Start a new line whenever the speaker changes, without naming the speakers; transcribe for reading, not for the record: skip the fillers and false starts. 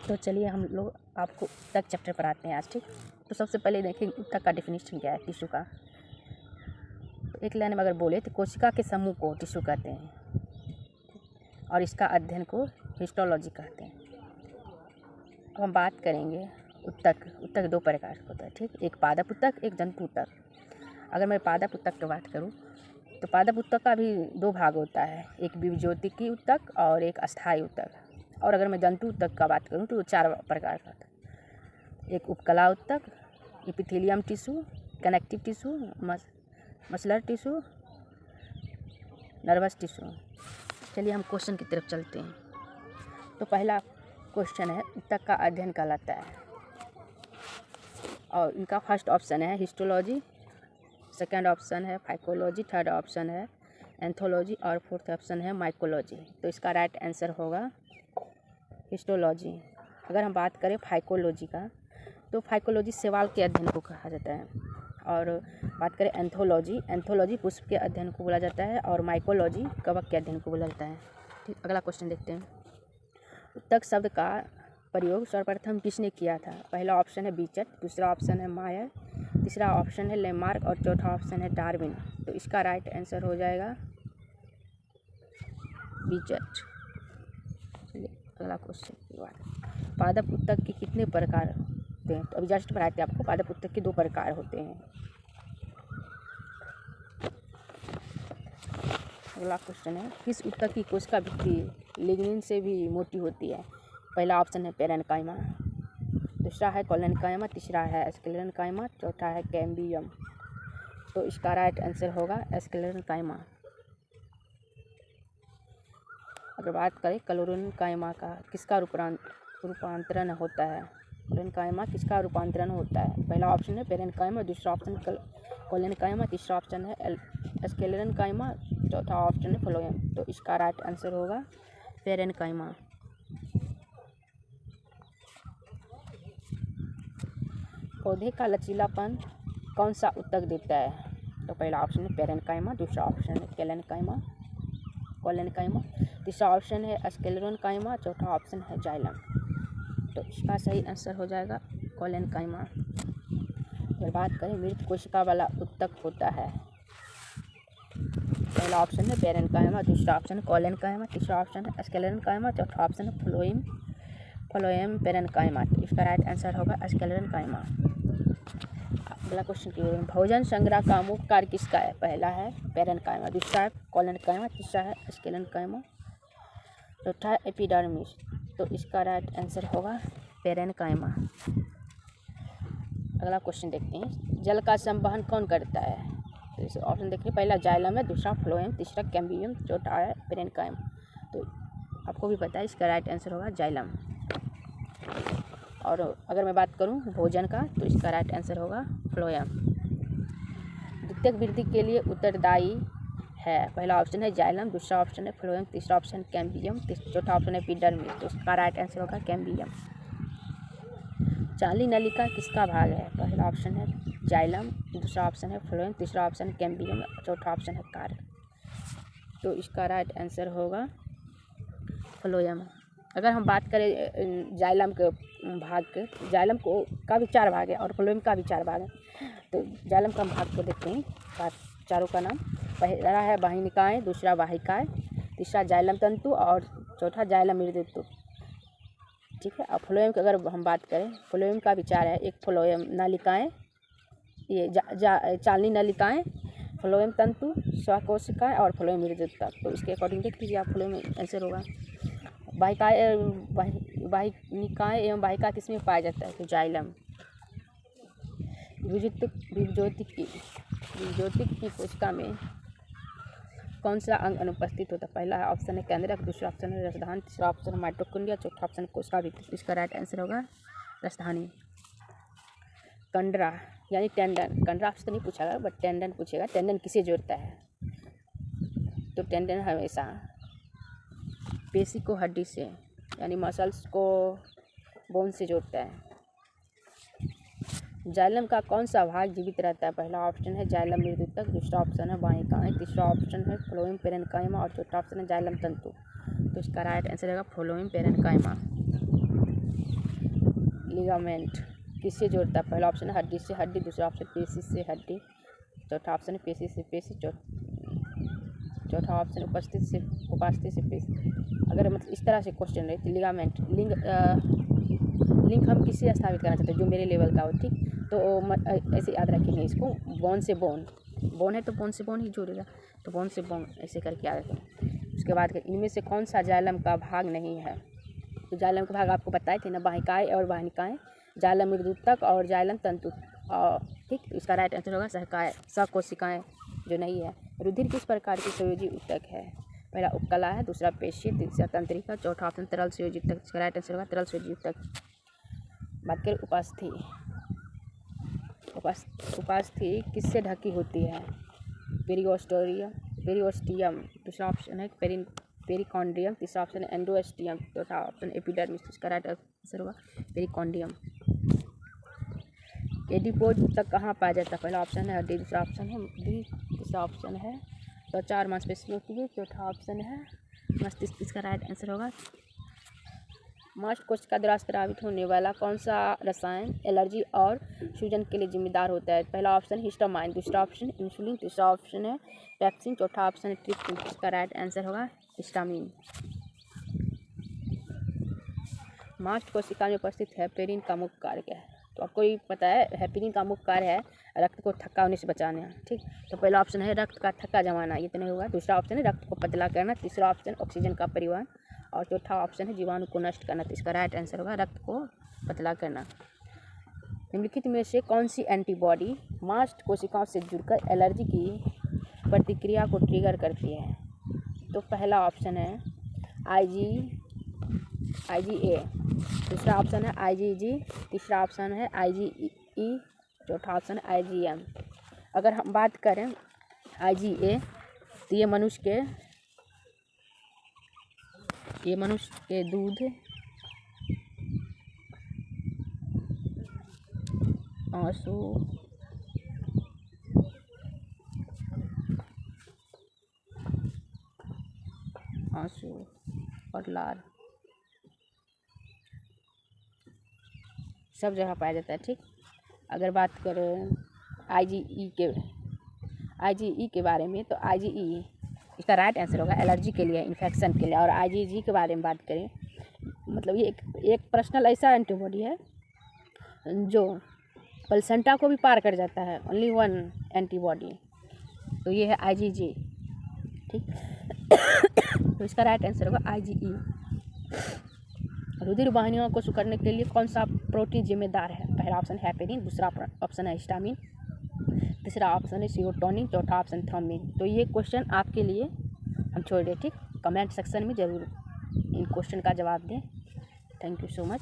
तो चलिए हम लोग आपको ऊतक चैप्टर पढ़ाते हैं आज, ठीक। तो सबसे पहले देखें ऊतक का डेफिनेशन क्या है टिश्यू का। तो एक लाइन में अगर बोले तो कोशिका के समूह को टिश्यू कहते हैं और इसका अध्ययन को हिस्टोलॉजी कहते हैं। अब हम बात करेंगे ऊतक। ऊतक दो प्रकार का होता है, ठीक। एक पादप ऊतक, एक जंतु ऊतक। अगर मैं पादप ऊतक की बात करूँ तो पादप ऊतक का भी दो भाग होता है, एक विभज्योतिकी ऊतक और एक अस्थायी ऊतक। और अगर मैं जंतु ऊतक का बात करूँ तो वो चार प्रकार का होता है। एक उपकला ऊतक, epithelium tissue, connective tissue, मसलर tissue, nervous tissue. चलिए हम क्वेश्चन की तरफ चलते हैं। तो पहला क्वेश्चन है ऊतक का अध्ययन कहलाता है और इनका फर्स्ट ऑप्शन है हिस्टोलॉजी, सेकंड ऑप्शन है फाइकोलॉजी, थर्ड ऑप्शन है एंथोलॉजी और फोर्थ ऑप्शन है माइकोलॉजी। तो इसका राइट आंसर होगा हिस्टोलॉजी। अगर हम बात करें फाइकोलॉजी का तो फाइकोलॉजी शैवाल के अध्ययन को कहा जाता है। और बात करें एंथोलॉजी, एंथोलॉजी पुष्प के अध्ययन को बोला जाता है और माइकोलॉजी कवक के अध्ययन को बोला जाता है, ठीक। अगला क्वेश्चन देखते हैं। ऊतक शब्द का प्रयोग सर्वप्रथम किसने किया था। पहला ऑप्शन है बीचट, दूसरा ऑप्शन है मायर, तीसरा ऑप्शन है लेमार्क और चौथा ऑप्शन है डार्विन। तो इसका राइट आंसर हो जाएगा बीचट। अगला क्वेश्चन की बात, पादप ऊतक के कितने प्रकार होते हैं। तो अभी जस्ट पढ़ाते हैं आपको, पादप ऊतक के दो प्रकार होते हैं। अगला क्वेश्चन है किस ऊतक की कोशिका भित्ति लिग्निन से भी मोटी होती है। पहला ऑप्शन है पेरेन्काइमा, दूसरा है कोलेनकाइमा, तीसरा है स्क्लेरेन्काइमा, चौथा है कैम्बियम। तो इसका राइट आंसर होगा स्क्लेरेन्काइमा। अगर बात करें क्लोरेन्काइमा का किसका रूपांतरण होता है। क्लोरेन्काइमा किसका रूपांतरण होता है। पहला ऑप्शन है पेरेन्काइमा, दूसरा ऑप्शन कोलेनकाइमा, तीसरा ऑप्शन है स्क्लेरेन्काइमा, चौथा ऑप्शन है फ्लोएम। तो इसका राइट आंसर होगा पेरेन्काइमा। पौधे का लचीलापन कौन सा ऊतक देता है। तो पहला ऑप्शन है पेरेन्काइमा, दूसरा ऑप्शन है कोलेनकाइमा, तीसरा ऑप्शन है स्क्लेरेन्काइमा, चौथा ऑप्शन है जाइलम। तो इसका सही आंसर हो जाएगा कोलेनकाइमा। अगर बात करें मृत कोशिका वाला ऊतक होता है, पहला ऑप्शन है पेरेन्काइमा, दूसरा ऑप्शन है कोलेनकाइमा, तीसरा ऑप्शन है स्क्लेरेन्काइमा, चौथा ऑप्शन है फ्लोएम पेरेन्काइमा। इसका राइट आंसर होगा स्क्लेरेन्काइमा। अगला क्वेश्चन की ओर, भोजन संग्रह का मुख्य कार्य किसका है। पहला है पेरेन्काइमा, दूसरा है कोलेनकाइमा, तीसरा है स्क्लेरेन्काइमा, चौथा है एपिडर्मिस। तो इसका राइट आंसर होगा पेरेन्काइमा। अगला क्वेश्चन देखते हैं, जल का संवहन कौन करता है। तो इस ऑप्शन देखिए, पहला जाइलम है, दूसरा फ्लोएम, तीसरा कैम्बियम, चौथा है पेरेन्काइम। तो आपको भी पता है इसका राइट आंसर होगा जाइलम। और अगर मैं बात करूं भोजन का तो इसका राइट आंसर होगा फ्लोएम। द्वितीयक वृद्धि के लिए उत्तरदायी है। पहला ऑप्शन है जाइलम, दूसरा ऑप्शन है फ्लोएम, तीसरा ऑप्शन कैम्बियम, चौथा ऑप्शन है एपिडर्मिस। तो इसका राइट आंसर होगा कैम्बियम। चाली नलिका किसका भाग है। पहला ऑप्शन है जाइलम, दूसरा ऑप्शन है फ्लोएम, तीसरा ऑप्शन है कैम्बियम, चौथा ऑप्शन है कार्य। तो इसका राइट आंसर होगा फ्लोएम। अगर हम बात करें जाइलम के भाग के, जाइलम का भी चार भाग है और फ्लोएम का भी चार भाग है। तो जाइलम का भाग को देखते हैं, चारों का नाम। पहला है वाहिनिकाएँ, दूसरा वाहिकाएँ, तीसरा जाइलम तंतु और चौथा जाइलम मृदुत्व, ठीक है। और फ्लोएम की अगर हम बात करें, फ्लोएम का भी चार है, एक फ्लोएम नलिकाएँ, ये चालनी नलिकाएँ, फ्लोएम तंतु, स्वकोशिकाएँ और फ्लोएम मृदुत्व। तो इसके अकॉर्डिंग देख लीजिए आप, फ्लोएम आंसर होगा। वाहिनिकाएँ एवं वाहिका किसमें पाया जाता है। तो जाइलम। विभज्योतिक की कोशिका में कौन सा अंग अनुपस्थित होता है। पहला ऑप्शन है केंद्रक, दूसरा ऑप्शन है रसधानी, तीसरा ऑप्शन है माइटोकॉन्ड्रिया, चौथा ऑप्शन है कोशिका भित्ति। इसका राइट आंसर होगा रसधानी। कंडरा यानी टेंडन, कंडरा आपसे तो नहीं पूछा गया बट टेंडन पूछेगा। टेंडन किसे जोड़ता है। तो टेंडन हमेशा पेशी को हड्डी से यानी मसल्स को बोन से जोड़ता है। जाइलम का कौन सा भाग जीवित रहता है। पहला ऑप्शन है जाइलम मृदुतक, दूसरा ऑप्शन है वाहिकाएँ, तीसरा ऑप्शन है फ्लोएम पेरेन्काइमा और चौथा ऑप्शन है जाइलम तंतु। तो इसका राइट आंसर रहेगा फ्लोएम पेरेन्काइमा। लिगामेंट किससे जोड़ता है? पहला ऑप्शन है हड्डी से हड्डी, दूसरा ऑप्शन पेशी से हड्डी, चौथा ऑप्शन है पेशी से पेशी, चौथा ऑप्शन उपस्थिति से पेशी। अगर मतलब इस तरह से क्वेश्चन रहे तो लिगामेंट लिंक हम किससे स्थापित करना चाहते हैं, जो मेरे लेवल का हो, ठीक। तो ऐसे याद रखेंगे इसको, बोन से बोन, बोन है तो बोन से बोन ही जोड़ेगा, तो बोन से बोन ऐसे करके याद रखें। उसके बाद इनमें से कौन सा जाइलम का भाग नहीं है? तो जाइलम का भाग आपको बताए थे ना, वाहिकाएँ और वाहिनिकाएँ, जाइलम मृदुतक और जाइलम तंतु, ठीक। तो इसका राइट आंसर होगा सहकाय, सकोशिकाएँ जो नहीं है। रुधिर किस प्रकार की संयोजी ऊतक है? पहला उपकला है, दूसरा पेशी, तीसरा तंत्रिका, चौथा ऑप्शन तरल संयोजी ऊतक। इसका राइट आंसर होगा तरल संयोजी ऊतक। बात करें उपास्थि किससे ढकी होती है? पेरिओस्टियम, दूसरा ऑप्शन है पेरिकॉन्ड्रियम, तीसरा ऑप्शन है एंडोस्टियम, चौथा ऑप्शन एपिडर्मिस। इसका राइट आंसर होगा पेरिकॉन्ड्रियम। एडिपोज ऊतक कहाँ पाया जाता है? पहला ऑप्शन है हड्डी, दूसरा ऑप्शन है मुंडी, तीसरा ऑप्शन है त्वचा और मांसपेशियों के लिए, चौथा ऑप्शन है मस्तिष्क। इसका राइट आंसर होगा मास्ट कोशिका द्वारा स्रावित होने वाला कौन सा रसायन एलर्जी और सूजन के लिए जिम्मेदार होता है? पहला ऑप्शन हिस्टामाइन, दूसरा ऑप्शन इंसुलिन, तीसरा ऑप्शन है पैक्सिन, चौथा ऑप्शन है ट्रिप्सिन। इसका राइट आंसर होगा हिस्टामिन। मास्ट कोशिका में उपस्थित हेपेरिन का मुख्य कार्य क्या है? तो आपको ये पता है हेपेरिन का मुख्य कार्य है रक्त को थक्का होने से बचाना, ठीक। तो पहला ऑप्शन है रक्त का थक्का जमाना, ये तो नहीं होगा। दूसरा ऑप्शन है रक्त को पतला करना, तीसरा ऑप्शन ऑक्सीजन का परिवहन, और चौथा ऑप्शन है जीवाणु को नष्ट करना। तो इसका राइट आंसर होगा रक्त को पतला करना। निम्नलिखित में से कौन सी एंटीबॉडी मास्ट कोशिकाओं से जुड़कर एलर्जी की प्रतिक्रिया को ट्रिगर करती है? तो पहला ऑप्शन है IgA, दूसरा ऑप्शन है IgG, तीसरा ऑप्शन है IgE, चौथा ऑप्शन है IgM। अगर हम बात करें IgA तो ये मनुष्य के दूध, आंसू और लार सब जगह पाया जाता है, ठीक। अगर बात करें IgE के बारे में तो IgE इसका राइट आंसर होगा एलर्जी के लिए, इन्फेक्शन के लिए। और IgG के बारे में बात करें मतलब ये एक पर्सनल ऐसा एंटीबॉडी है जो प्लेसेंटा को भी पार कर जाता है, ओनली वन एंटीबॉडी, तो ये है IgG, ठीक। तो इसका राइट आंसर होगा IgE। रुधिर वाहिनियों को सिकुड़ने के लिए कौन सा प्रोटीन जिम्मेदार है? पहला ऑप्शन है हेपेरिन, दूसरा ऑप्शन है हिस्टामिन, तीसरा ऑप्शन है सीरोटोनिन, चौथा ऑप्शन थ्रोम्बिन। तो ये क्वेश्चन आपके लिए हम छोड़ दें, ठीक। कमेंट सेक्शन में ज़रूर इन क्वेश्चन का जवाब दें। Thank you so much.